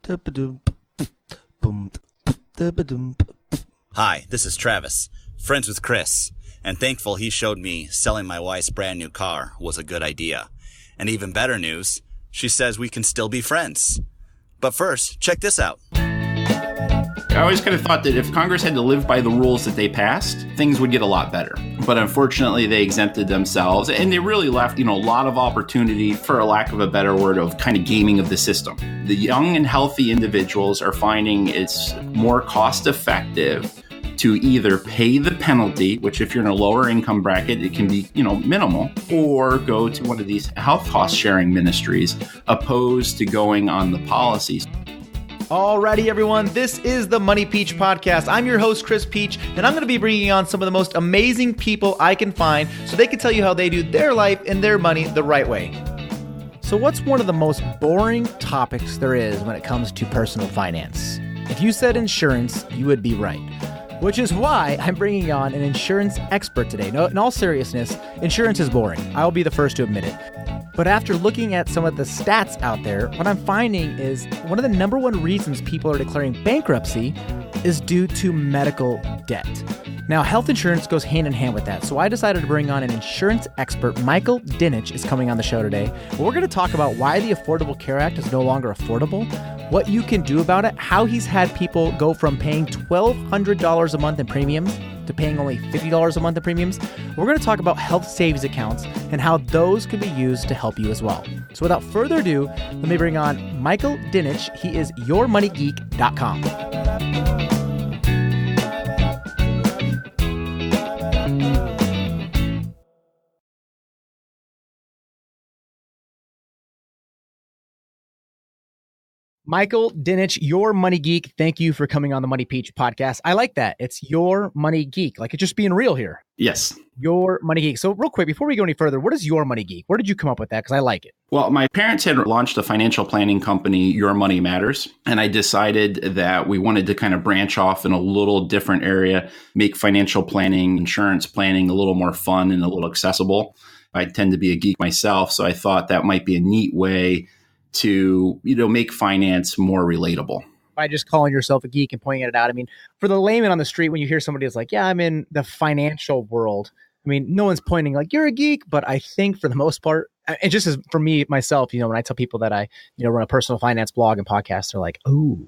Hi, this is Travis, friends with Chris, and thankful he showed me selling my wife's brand new car was a good idea. And even better news, she says we can still be friends. But first, check this out. I always kind of thought that if Congress had to live by the rules that they passed, things would get a lot better. But unfortunately, they exempted themselves, and they really left, a lot of opportunity, for a lack of a better word, of kind of gaming of the system. The young and healthy individuals are finding it's more cost effective to either pay the penalty, which if you're in a lower income bracket, it can be, minimal, or go to one of these health cost sharing ministries, opposed to going on the policies. Alrighty, everyone, this is the Money Peach Podcast. I'm your host, Chris Peach, and I'm going to be bringing on some of the most amazing people I can find so they can tell you how they do their life and their money the right way. So what's one of the most boring topics there is when it comes to personal finance? If you said insurance, you would be right. Which is why I'm bringing on an insurance expert today. No, in all seriousness, insurance is boring. I'll be the first to admit it. But after looking at some of the stats out there, what I'm finding is one of the number one reasons people are declaring bankruptcy is due to medical debt. Now, health insurance goes hand in hand with that. So I decided to bring on an insurance expert. Michael Dinich is coming on the show today. We're going to talk about why the Affordable Care Act is no longer affordable, what you can do about it, how he's had people go from paying $1,200 a month in premiums to paying only $50 a month in premiums. We're going to talk about health savings accounts and how those can be used to help you as well. So without further ado, let me bring on Michael Dinich. He is yourmoneygeek.com. Michael Dinich, Your Money Geek. Thank you for coming on the Money Peach Podcast. I like that. It's Your Money Geek. Like, it's just being real here. Yes. Your Money Geek. So real quick, before we go any further, what is Your Money Geek? Where did you come up with that? Because I like it. Well, my parents had launched a financial planning company, Your Money Matters. And I decided that we wanted to kind of branch off in a little different area, make financial planning, insurance planning a little more fun and a little accessible. I tend to be a geek myself, so I thought that might be a neat way to, make finance more relatable. By just calling yourself a geek and pointing it out. I mean, for the layman on the street, when you hear somebody that's like, yeah, I'm in the financial world. I mean, no one's pointing like you're a geek, but I think for the most part, and just as for me, myself, when I tell people that I, run a personal finance blog and podcast, they're like, oh,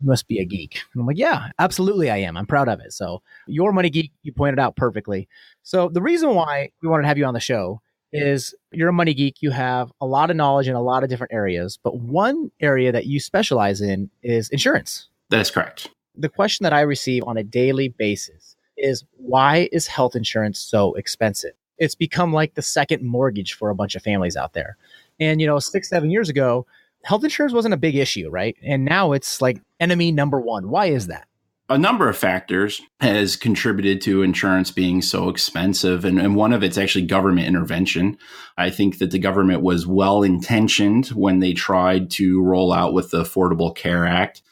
you must be a geek. And I'm like, yeah, absolutely I am. I'm proud of it. So Your Money Geek, you pointed out perfectly. So the reason why we wanted to have you on the show is you're a money geek. You have a lot of knowledge in a lot of different areas, but one area that you specialize in is insurance. That is correct. The question that I receive on a daily basis is, why is health insurance so expensive? It's become like the second mortgage for a bunch of families out there. And, 6-7 years ago, health insurance wasn't a big issue, right? And now it's like enemy number one. Why is that? A number of factors has contributed to insurance being so expensive. And one of it's actually government intervention. I think that the government was well-intentioned when they tried to roll out with the Affordable Care Act.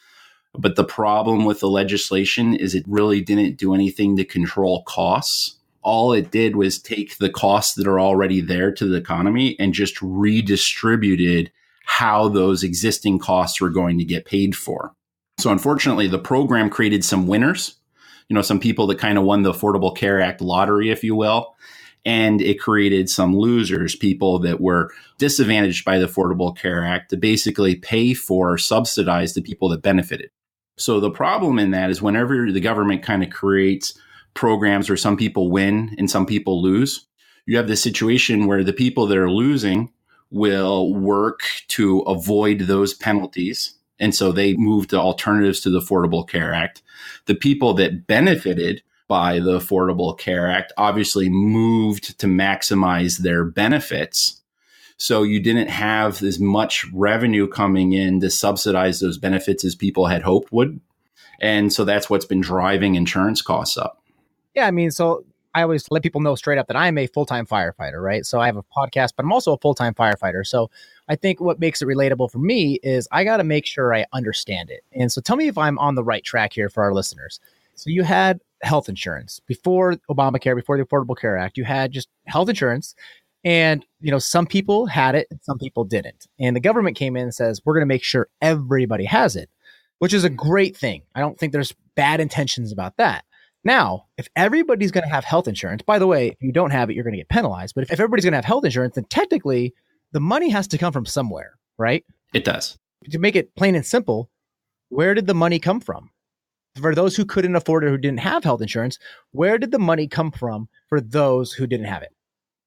But the problem with the legislation is it really didn't do anything to control costs. All it did was take the costs that are already there to the economy and just redistributed how those existing costs were going to get paid for. So unfortunately, the program created some winners, some people that kind of won the Affordable Care Act lottery, if you will. And it created some losers, people that were disadvantaged by the Affordable Care Act to basically pay for or subsidize the people that benefited. So the problem in that is whenever the government kind of creates programs where some people win and some people lose, you have this situation where the people that are losing will work to avoid those penalties. And so they moved to alternatives to the Affordable Care Act. The people that benefited by the Affordable Care Act obviously moved to maximize their benefits. So you didn't have as much revenue coming in to subsidize those benefits as people had hoped would. And so that's what's been driving insurance costs up. Yeah, I mean, so I always let people know straight up that I'm a full-time firefighter, right? So I have a podcast, but I'm also a full-time firefighter. So I think what makes it relatable for me is I got to make sure I understand it. And so tell me if I'm on the right track here for our listeners. So you had health insurance before Obamacare, before the Affordable Care Act. You had just health insurance. And, some people had it and some people didn't. And the government came in and says, we're going to make sure everybody has it, which is a great thing. I don't think there's bad intentions about that. Now, if everybody's going to have health insurance, by the way, if you don't have it, you're going to get penalized. But if everybody's going to have health insurance, then technically the money has to come from somewhere, right? It does. To make it plain and simple, where did the money come from? For those who couldn't afford it, who didn't have health insurance, where did the money come from for those who didn't have it?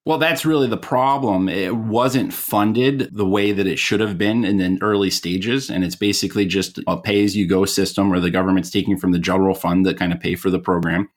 Well, that's really the problem. It wasn't funded the way that it should have been in the early stages. And it's basically just a pay-as-you-go system where the government's taking from the general fund that kind of pay for the program.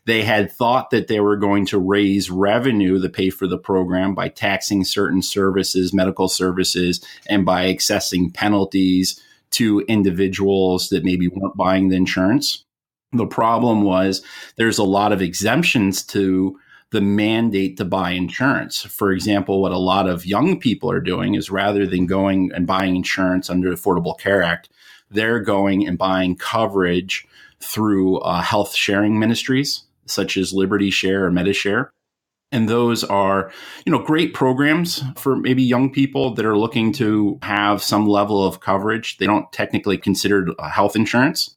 They had thought that they were going to raise revenue to pay for the program by taxing certain services, medical services, and by assessing penalties to individuals that maybe weren't buying the insurance. The problem was there's a lot of exemptions to the mandate to buy insurance. For example, what a lot of young people are doing is rather than going and buying insurance under the Affordable Care Act, they're going and buying coverage through health sharing ministries such as Liberty Share or MediShare. And those are, great programs for maybe young people that are looking to have some level of coverage. They don't technically consider health insurance,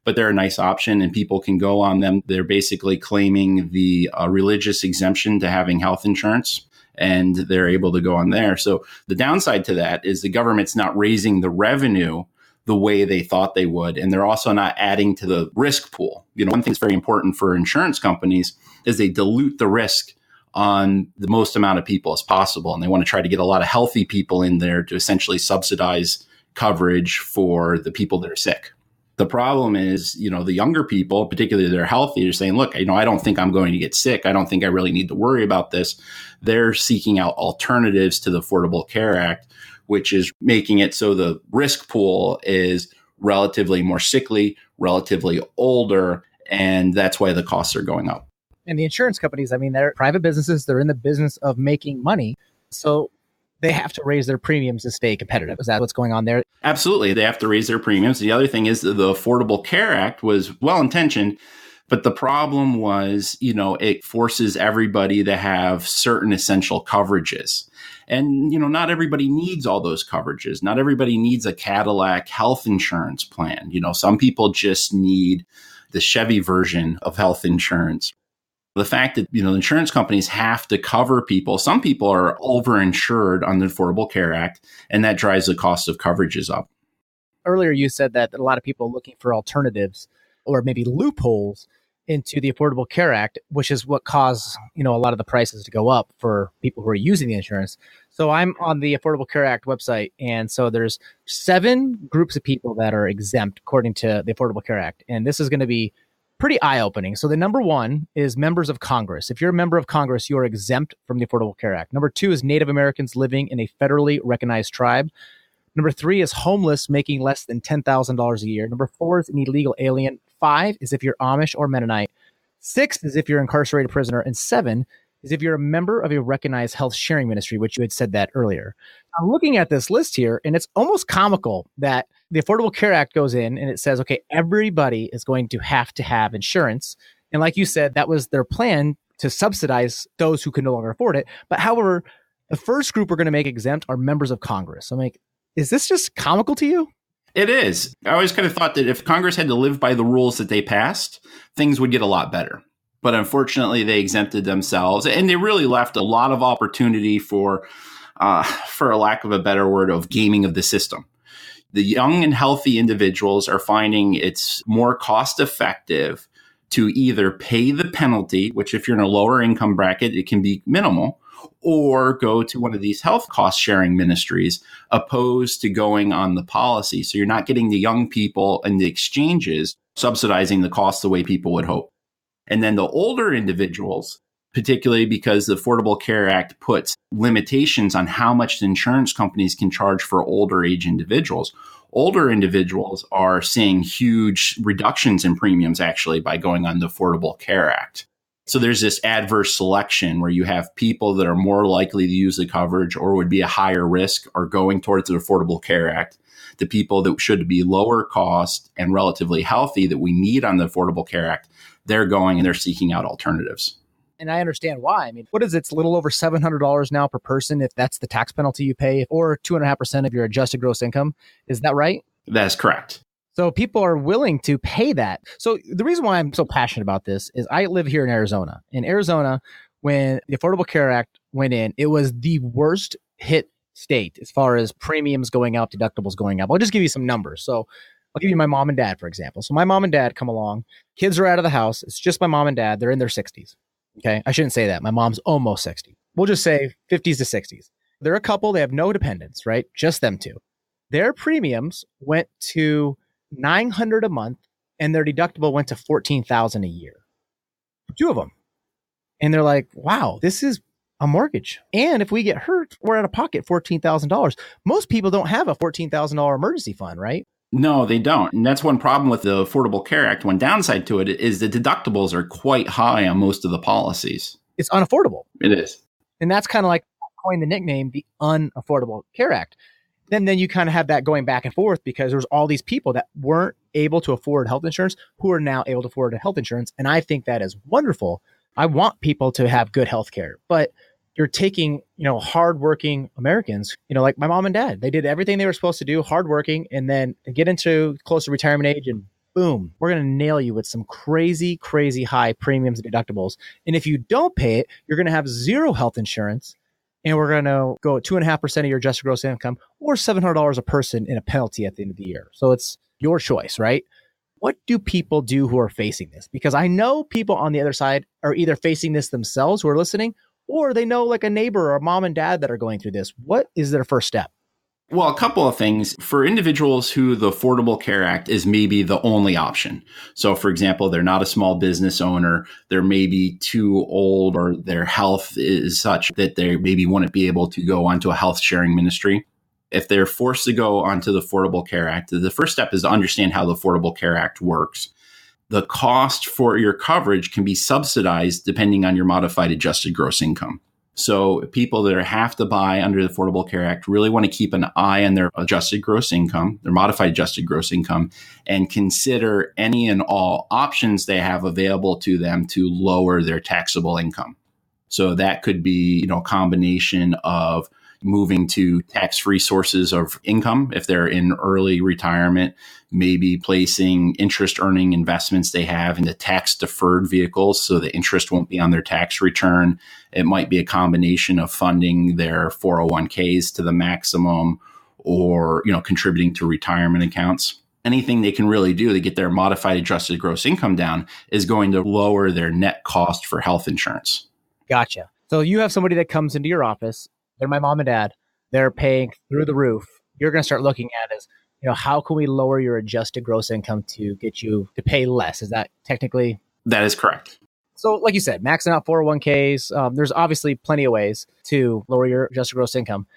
but they're a nice option and people can go on them. They're basically claiming the religious exemption to having health insurance, and they're able to go on there. So the downside to that is the government's not raising the revenue the way they thought they would. And they're also not adding to the risk pool. One thing that's very important for insurance companies is they dilute the risk on the most amount of people as possible. And they want to try to get a lot of healthy people in there to essentially subsidize coverage for the people that are sick. The problem is, the younger people, particularly they're healthy, are saying, look, I don't think I'm going to get sick. I don't think I really need to worry about this. They're seeking out alternatives to the Affordable Care Act, which is making it so the risk pool is relatively more sickly, relatively older, and that's why the costs are going up. And the insurance companies, they're private businesses. They're in the business of making money. So they have to raise their premiums to stay competitive. Is that what's going on there? Absolutely. They have to raise their premiums. The other thing is that the Affordable Care Act was well-intentioned, but the problem was, it forces everybody to have certain essential coverages. And, not everybody needs all those coverages. Not everybody needs a Cadillac health insurance plan. Some people just need the Chevy version of health insurance. The fact that, insurance companies have to cover people. Some people are overinsured on the Affordable Care Act, and that drives the cost of coverages up. Earlier, you said that a lot of people are looking for alternatives or maybe loopholes into the Affordable Care Act, which is what caused, a lot of the prices to go up for people who are using the insurance. So I'm on the Affordable Care Act website. And so there's 7 groups of people that are exempt according to the Affordable Care Act. And this is going to be pretty eye-opening. So the number 1 is members of Congress. If you're a member of Congress, you are exempt from the Affordable Care Act. Number 2 is Native Americans living in a federally recognized tribe. Number 3 is homeless making less than $10,000 a year. Number 4 is an illegal alien. 5 is if you're Amish or Mennonite. 6 is if you're an incarcerated prisoner. And 7 is if you're a member of a recognized health sharing ministry, which you had said that earlier. I'm looking at this list here, and it's almost comical that the Affordable Care Act goes in and it says, okay, everybody is going to have insurance. And like you said, that was their plan to subsidize those who could no longer afford it. But however, the first group we're going to make exempt are members of Congress. I'm like, is this just comical to you? It is. I always kind of thought that if Congress had to live by the rules that they passed, things would get a lot better. But unfortunately, they exempted themselves, and they really left a lot of opportunity for a lack of a better word, of gaming of the system. The young and healthy individuals are finding it's more cost effective to either pay the penalty, which if you're in a lower income bracket, it can be minimal, or go to one of these health cost sharing ministries, opposed to going on the policy. So you're not getting the young people and the exchanges subsidizing the cost the way people would hope. And then the older individuals, particularly because the Affordable Care Act puts limitations on how much the insurance companies can charge for older age individuals. Older individuals are seeing huge reductions in premiums actually by going on the Affordable Care Act. So there's this adverse selection where you have people that are more likely to use the coverage or would be a higher risk or going towards the Affordable Care Act. The people that should be lower cost and relatively healthy that we need on the Affordable Care Act, they're going and they're seeking out alternatives. And I understand why. I mean, what is it? It's a little over $700 now per person if that's the tax penalty you pay, or 2.5% of your adjusted gross income. Is that right? That's correct. So people are willing to pay that. So the reason why I'm so passionate about this is I live here in Arizona. In Arizona, when the Affordable Care Act went in, it was the worst hit state as far as premiums going up, deductibles going up. I'll just give you some numbers. So I'll give you my mom and dad, for example. So my mom and dad come along. Kids are out of the house. It's just my mom and dad. They're in their 60s. Okay. I shouldn't say that. My mom's almost 60. We'll just say 50s to 60s. They're a couple. They have no dependents, right? Just them two. Their premiums went to $900 a month and their deductible went to $14,000 a year. Two of them. And they're like, wow, this is a mortgage. And if we get hurt, we're out of pocket $14,000. Most people don't have a $14,000 emergency fund, right? No, they don't. And that's one problem with the Affordable Care Act. One downside to it is the deductibles are quite high on most of the policies. It's unaffordable. It is. And that's kind of like coined the nickname, the Unaffordable Care Act. Then you kind of have that going back and forth because there's all these people that weren't able to afford health insurance who are now able to afford health insurance. And I think that is wonderful. I want people to have good health care, but you're taking, hardworking Americans, like my mom and dad. They did everything they were supposed to do, hardworking, and then get into close to retirement age and boom, we're going to nail you with some crazy, crazy high premiums and deductibles. And if you don't pay it, you're going to have zero health insurance. And we're going to go at 2.5% of your adjusted gross income or $700 a person in a penalty at the end of the year. So it's your choice, right? What do people do who are facing this? Because I know people on the other side are either facing this themselves who are listening, or they know like a neighbor or a mom and dad that are going through this. What is their first step? Well, a couple of things. For individuals who the Affordable Care Act is maybe the only option. So, for example, they're not a small business owner. They're maybe too old or their health is such that they maybe wouldn't be able to go onto a health sharing ministry. If they're forced to go onto the Affordable Care Act, the first step is to understand how the Affordable Care Act works. The cost for your coverage can be subsidized depending on your modified adjusted gross income. So people that have to buy under the Affordable Care Act really want to keep an eye on their adjusted gross income, their modified adjusted gross income, and consider any and all options they have available to them to lower their taxable income. So that could be, a combination of moving to tax-free sources of income if they're in early retirement, maybe placing interest-earning investments they have into tax-deferred vehicles so the interest won't be on their tax return. It might be a combination of funding their 401ks to the maximum or, contributing to retirement accounts. Anything they can really do to get their modified adjusted gross income down is going to lower their net cost for health insurance. Gotcha. So you have somebody that comes into your office. They're my mom and dad. They're paying through the roof. You're going to start looking at is, how can we lower your adjusted gross income to get you to pay less? Is that technically? That is correct. So like you said, maxing out 401ks. There's obviously plenty of ways to lower your adjusted gross income.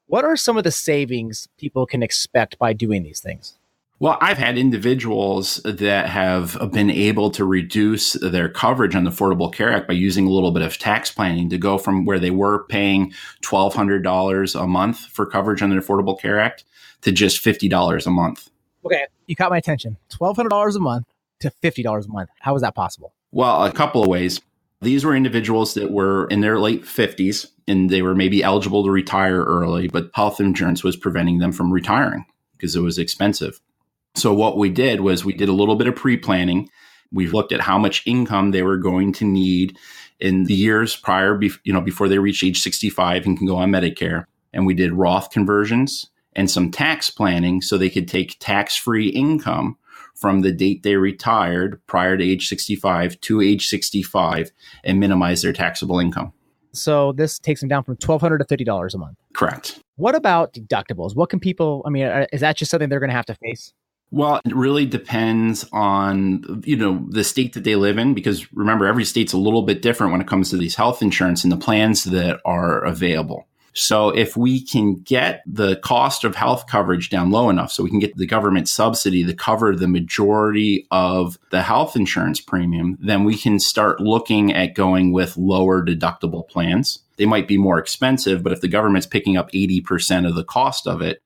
What are some of the savings people can expect by doing these things? Well, I've had individuals that have been able to reduce their coverage on the Affordable Care Act by using a little bit of tax planning to go from where they were paying $1,200 a month for coverage under the Affordable Care Act to just $50 a month. Okay, you caught my attention. $1,200 a month to $50 a month. How is that possible? Well, a couple of ways. These were individuals that were in their late 50s and they were maybe eligible to retire early, but health insurance was preventing them from retiring because it was expensive. So what we did was we did a little bit of pre-planning. We looked at how much income they were going to need in the years prior, before they reach age 65 and can go on Medicare. And we did Roth conversions and some tax planning so they could take tax-free income from the date they retired prior to age 65 to age 65 and minimize their taxable income. So this takes them down from $1,200 to $50 a month. Correct. What about deductibles? What can people, is that just something they're going to have to face? Well, it really depends on, the state that they live in, because remember, every state's a little bit different when it comes to these health insurance and the plans that are available. So if we can get the cost of health coverage down low enough so we can get the government subsidy to cover the majority of the health insurance premium, then we can start looking at going with lower deductible plans. They might be more expensive, but if the government's picking up 80% of the cost of it,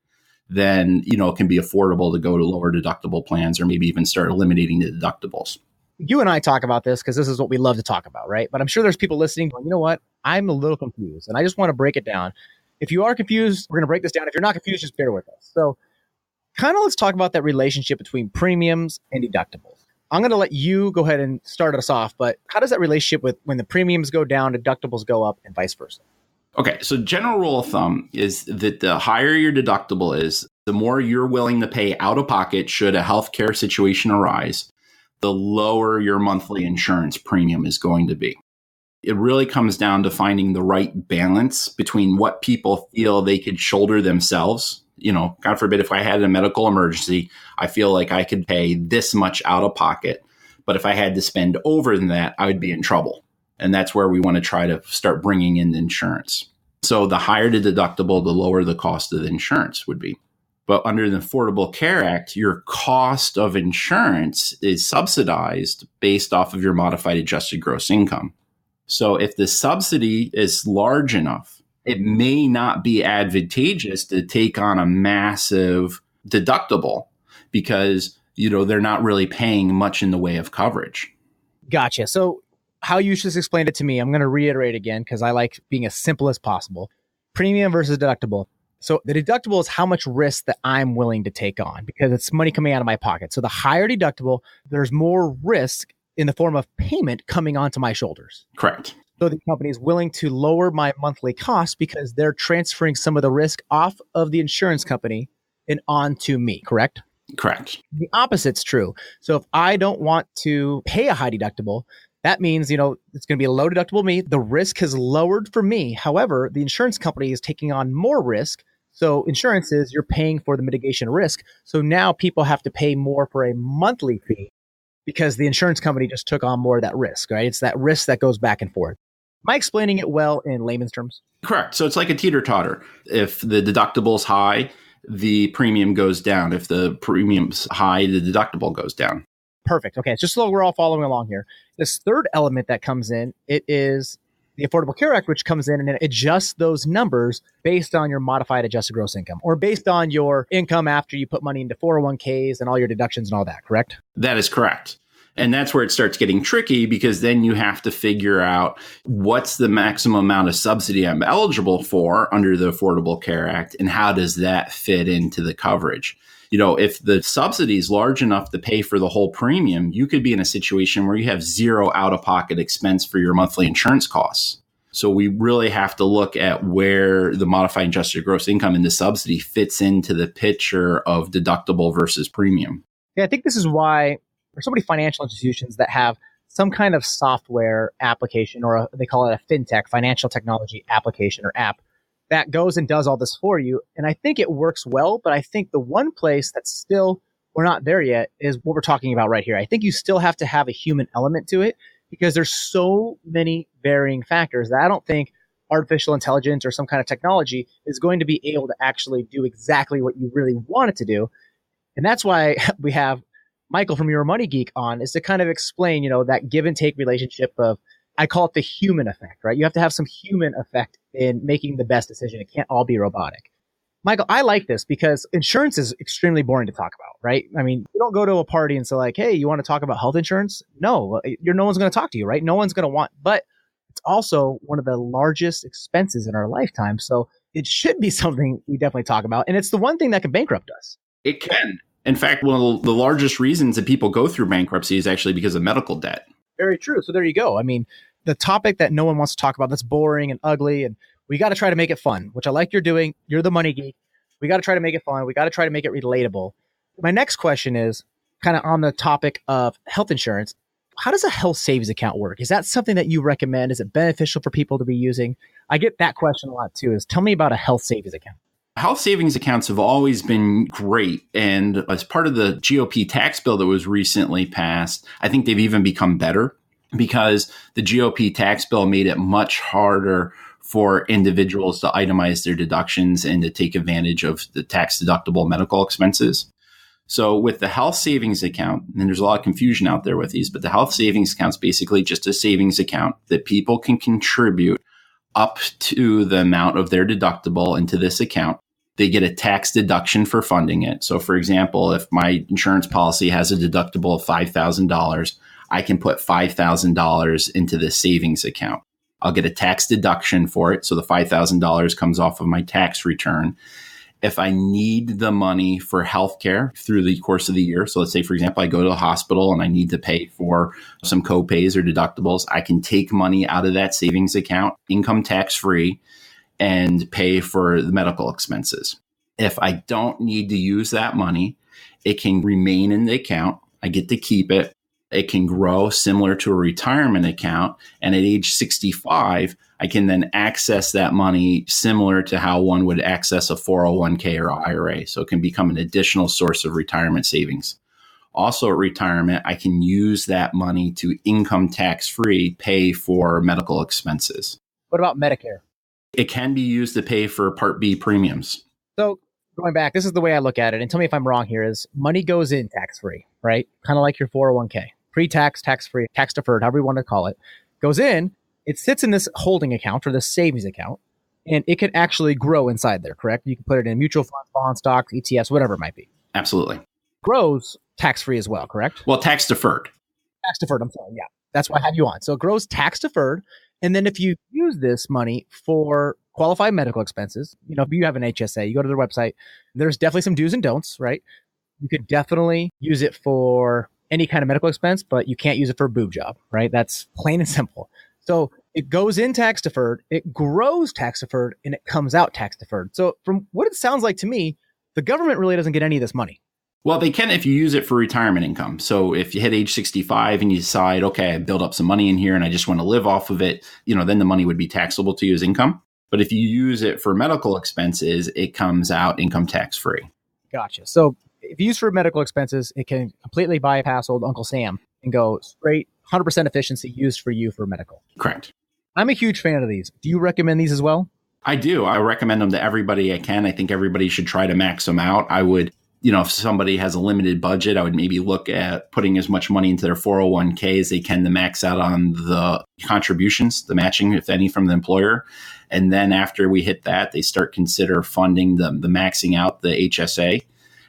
then, it can be affordable to go to lower deductible plans or maybe even start eliminating the deductibles. You and I talk about this because this is what we love to talk about, right? But I'm sure there's people listening going, you know what? I'm a little confused and I just want to break it down. If you are confused, we're going to break this down. If you're not confused, just bear with us. So kind of let's talk about that relationship between premiums and deductibles. I'm going to let you go ahead and start us off, but how does that relationship with when the premiums go down, deductibles go up, and vice versa? Okay, so general rule of thumb is that the higher your deductible is, the more you're willing to pay out of pocket should a healthcare situation arise, the lower your monthly insurance premium is going to be. It really comes down to finding the right balance between what people feel they could shoulder themselves. You know, God forbid, if I had a medical emergency, I feel like I could pay this much out of pocket. But if I had to spend over than that, I would be in trouble. And that's where we want to try to start bringing in the insurance. So the higher the deductible, the lower the cost of the insurance would be. But under the Affordable Care Act, your cost of insurance is subsidized based off of your modified adjusted gross income. So if the subsidy is large enough, it may not be advantageous to take on a massive deductible because, you know, they're not really paying much in the way of coverage. Gotcha. So how you just explained it to me, I'm going to reiterate again because I like being as simple as possible. Premium versus deductible. So the deductible is how much risk that I'm willing to take on because it's money coming out of my pocket. So the higher deductible, there's more risk in the form of payment coming onto my shoulders. Correct. So the company is willing to lower my monthly cost because they're transferring some of the risk off of the insurance company and onto me, correct? Correct. The opposite's true. So if I don't want to pay a high deductible, that means, you know, it's going to be a low deductible me. The risk has lowered for me. However, the insurance company is taking on more risk. So insurance is you're paying for the mitigation risk. So now people have to pay more for a monthly fee because the insurance company just took on more of that risk, right? It's that risk that goes back and forth. Am I explaining it well in layman's terms? Correct. So it's like a teeter-totter. If the deductible's high, the premium goes down. If the premium's high, the deductible goes down. Perfect. Okay. Just so we're all following along here. This third element that comes in, it is the Affordable Care Act, which comes in and it adjusts those numbers based on your modified adjusted gross income or based on your income after you put money into 401ks and all your deductions and all that, correct? That is correct. And that's where it starts getting tricky because then you have to figure out what's the maximum amount of subsidy I'm eligible for under the Affordable Care Act and how does that fit into the coverage. You know, if the subsidy is large enough to pay for the whole premium, you could be in a situation where you have zero out-of-pocket expense for your monthly insurance costs. So we really have to look at where the modified adjusted gross income and the subsidy fits into the picture of deductible versus premium. Yeah, I think this is why there's so many financial institutions that have some kind of software application or they call it a fintech, financial technology application or app that goes and does all this for you. And I think it works well, but I think the one place that's still, we're not there yet is what we're talking about right here. I think you still have to have a human element to it because there's so many varying factors that I don't think artificial intelligence or some kind of technology is going to be able to actually do exactly what you really want it to do. And that's why we have Michael from You're a Money Geek on is to kind of explain, you know, that give and take relationship of, I call it the human effect, right? You have to have some human effect in making the best decision. It can't all be robotic. Michael, I like this because insurance is extremely boring to talk about, right? I mean, you don't go to a party and say like, hey, you want to talk about health insurance? No, no one's going to talk to you, right? No one's going to want, but it's also one of the largest expenses in our lifetime. So it should be something we definitely talk about. And it's the one thing that can bankrupt us. It can. In fact, one of the largest reasons that people go through bankruptcy is actually because of medical debt. Very true. So there you go. I mean, the topic that no one wants to talk about that's boring and ugly, and we got to try to make it fun, which I like you're doing. You're the money geek. We got to try to make it fun. We got to try to make it relatable. My next question is kind of on the topic of health insurance. How does a health savings account work? Is that something that you recommend? Is it beneficial for people to be using? I get that question a lot too, is tell me about a health savings account. Health savings accounts have always been great. And as part of the GOP tax bill that was recently passed, I think they've even become better because the GOP tax bill made it much harder for individuals to itemize their deductions and to take advantage of the tax deductible medical expenses. So with the health savings account, and there's a lot of confusion out there with these, but the health savings account is basically just a savings account that people can contribute up to the amount of their deductible into this account. They get a tax deduction for funding it. So for example, if my insurance policy has a deductible of $5,000, I can put $5,000 into this savings account. I'll get a tax deduction for it. So the $5,000 comes off of my tax return. If I need the money for healthcare through the course of the year, so let's say, for example, I go to the hospital and I need to pay for some co-pays or deductibles, I can take money out of that savings account, income tax free, and pay for the medical expenses. If I don't need to use that money, it can remain in the account. I get to keep it. It can grow similar to a retirement account. And at age 65, I can then access that money similar to how one would access a 401k or IRA. So it can become an additional source of retirement savings. Also at retirement, I can use that money to income tax free pay for medical expenses. What about Medicare? It can be used to pay for Part B premiums. So going back, this is the way I look at it. And tell me if I'm wrong here, is money goes in tax-free, right? Kind of like your 401k, pre-tax, tax-free, tax-deferred, however you want to call it, goes in, it sits in this holding account or this savings account, and it can actually grow inside there, correct? You can put it in mutual funds, bonds, stocks, ETFs, whatever it might be. Absolutely. Grows tax-free as well, correct? Well, tax-deferred. Tax-deferred, I'm sorry, yeah. That's why I have you on. So it grows tax-deferred. And then if you use this money for qualified medical expenses, if you have an HSA, you go to their website, there's definitely some do's and don'ts, right? You could definitely use it for any kind of medical expense, but you can't use it for a boob job, right? That's plain and simple. So it goes in tax deferred, it grows tax deferred, and it comes out tax deferred. So from what it sounds like to me, the government really doesn't get any of this money. Well, they can if you use it for retirement income. So if you hit age 65 and you decide, okay, I build up some money in here and I just want to live off of it, then the money would be taxable to you as income. But if you use it for medical expenses, it comes out income tax free. Gotcha. So if you use for medical expenses, it can completely bypass old Uncle Sam and go straight 100% efficiency used for you for medical. Correct. I'm a huge fan of these. Do you recommend these as well? I do. I recommend them to everybody I can. I think everybody should try to max them out. I would, if somebody has a limited budget, I would maybe look at putting as much money into their 401k as they can to max out on the contributions, the matching, if any, from the employer. And then after we hit that, they start consider funding the maxing out the HSA.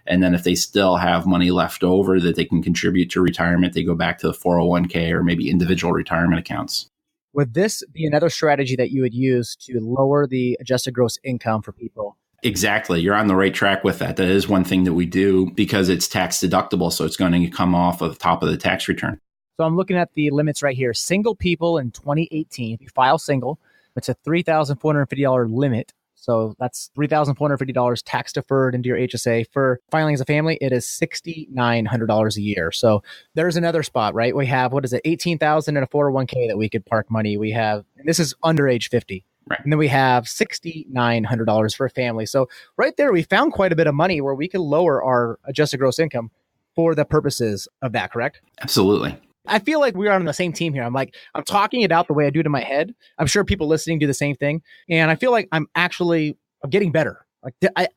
And then if they still have money left over that they can contribute to retirement, they go back to the 401k or maybe individual retirement accounts. Would this be another strategy that you would use to lower the adjusted gross income for people? Exactly. You're on the right track with that. That is one thing that we do because it's tax deductible. So it's going to come off of the top of the tax return. So I'm looking at the limits right here. Single people in 2018, if you file single, it's a $3,450 limit. So that's $3,450 tax deferred into your HSA. For filing as a family, it is $6,900 a year. So there's another spot, right? We have, $18,000 in a 401k that we could park money. We have, and this is under age 50. Right. And then we have $6,900 for a family. So right there, we found quite a bit of money where we could lower our adjusted gross income for the purposes of that, correct? Absolutely. I feel like we are on the same team here. I'm talking it out the way I do it in my head. I'm sure people listening do the same thing. And I feel like I'm getting better.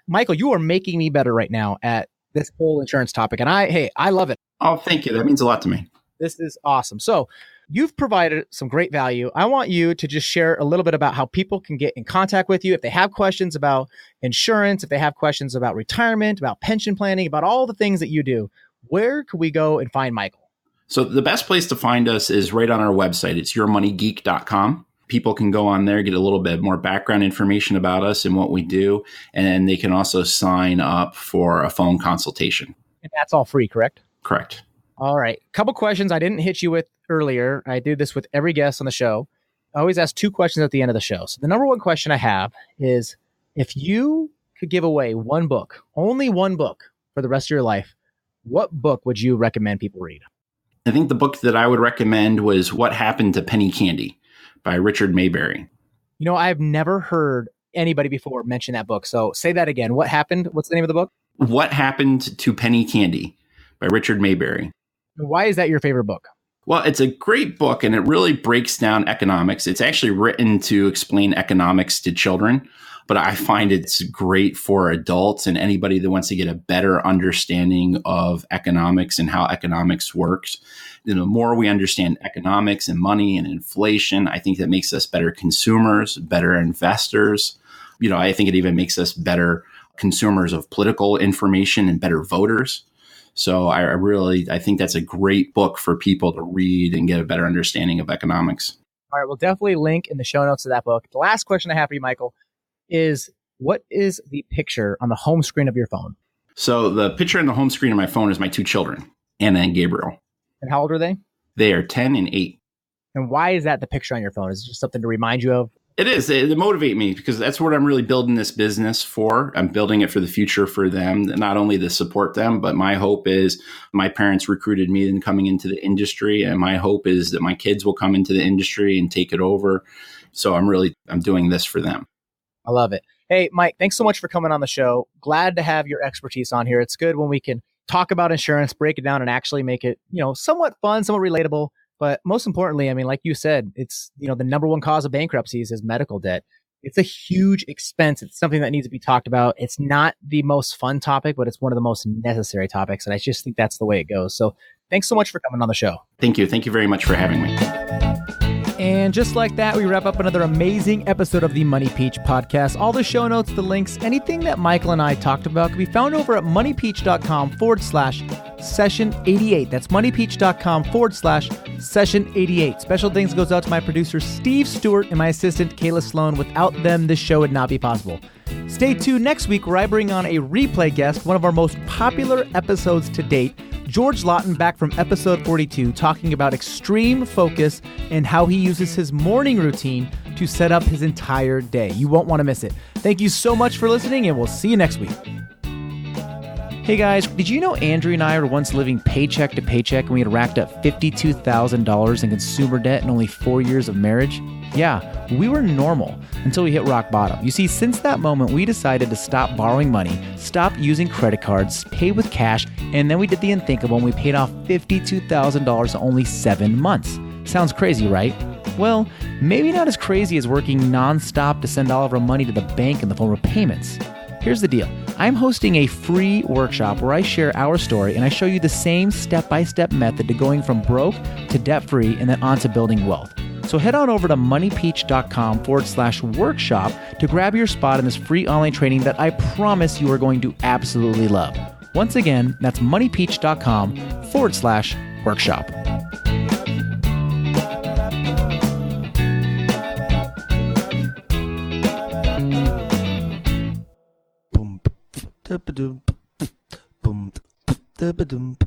Michael, you are making me better right now at this whole insurance topic. And I love it. Oh, thank you. That means a lot to me. This is awesome. So you've provided some great value. I want you to just share a little bit about how people can get in contact with you if they have questions about insurance, if they have questions about retirement, about pension planning, about all the things that you do. Where could we go and find Michael? So the best place to find us is right on our website. It's yourmoneygeek.com. People can go on there, get a little bit more background information about us and what we do. And they can also sign up for a phone consultation. And that's all free, correct? Correct. All right. Couple questions I didn't hit you with earlier. I do this with every guest on the show. I always ask 2 questions at the end of the show. So the number 1 question I have is, if you could give away one book, only one book for the rest of your life, what book would you recommend people read? I think the book that I would recommend was What Happened to Penny Candy by Richard Mayberry. I've never heard anybody before mention that book. So say that again. What happened? What's the name of the book? What Happened to Penny Candy by Richard Mayberry. Why is that your favorite book? Well, it's a great book and it really breaks down economics. It's actually written to explain economics to children, but I find it's great for adults and anybody that wants to get a better understanding of economics and how economics works. The more we understand economics and money and inflation, I think that makes us better consumers, better investors. I think it even makes us better consumers of political information and better voters. So I think that's a great book for people to read and get a better understanding of economics. All right, we'll definitely link in the show notes to that book. The last question I have for you, Michael, is what is the picture on the home screen of your phone? So the picture on the home screen of my phone is my two children, Anna and Gabriel. And how old are they? They are 10 and 8. And why is that the picture on your phone? Is it just something to remind you of? It is. It motivates me because that's what I'm really building this business for. I'm building it for the future for them, not only to support them, but my hope is my parents recruited me in coming into the industry. And my hope is that my kids will come into the industry and take it over. So I'm doing this for them. I love it. Hey, Mike, thanks so much for coming on the show. Glad to have your expertise on here. It's good when we can talk about insurance, break it down, and actually make it, somewhat fun, somewhat relatable. But most importantly, I mean, like you said, it's, the number one cause of bankruptcies is medical debt. It's a huge expense. It's something that needs to be talked about. It's not the most fun topic, but it's one of the most necessary topics. And I just think that's the way it goes. So thanks so much for coming on the show. Thank you. Thank you very much for having me. And just like that, we wrap up another amazing episode of the Money Peach podcast. All the show notes, the links, anything that Michael and I talked about can be found over at moneypeach.com/session88. That's moneypeach.com/session88. Special thanks goes out to my producer, Steve Stewart, and my assistant, Kayla Sloan. Without them, this show would not be possible. Stay tuned next week where I bring on a replay guest, one of our most popular episodes to date, George Lawton, back from episode 42, talking about extreme focus and how he uses his morning routine to set up his entire day. You won't want to miss it. Thank you so much for listening, and we'll see you next week. Hey guys, did you know Andrew and I were once living paycheck to paycheck and we had racked up $52,000 in consumer debt in only 4 years of marriage? Yeah, we were normal until we hit rock bottom. You see, since that moment, we decided to stop borrowing money, stop using credit cards, pay with cash, and then we did the unthinkable and we paid off $52,000 in only 7 months. Sounds crazy, right? Well, maybe not as crazy as working nonstop to send all of our money to the bank in the form of payments. Here's the deal. I'm hosting a free workshop where I share our story and I show you the same step-by-step method to going from broke to debt-free and then on to building wealth. So head on over to moneypeach.com/workshop to grab your spot in this free online training that I promise you are going to absolutely love. Once again, that's moneypeach.com/workshop. Boom, boom, boom, boom, boom.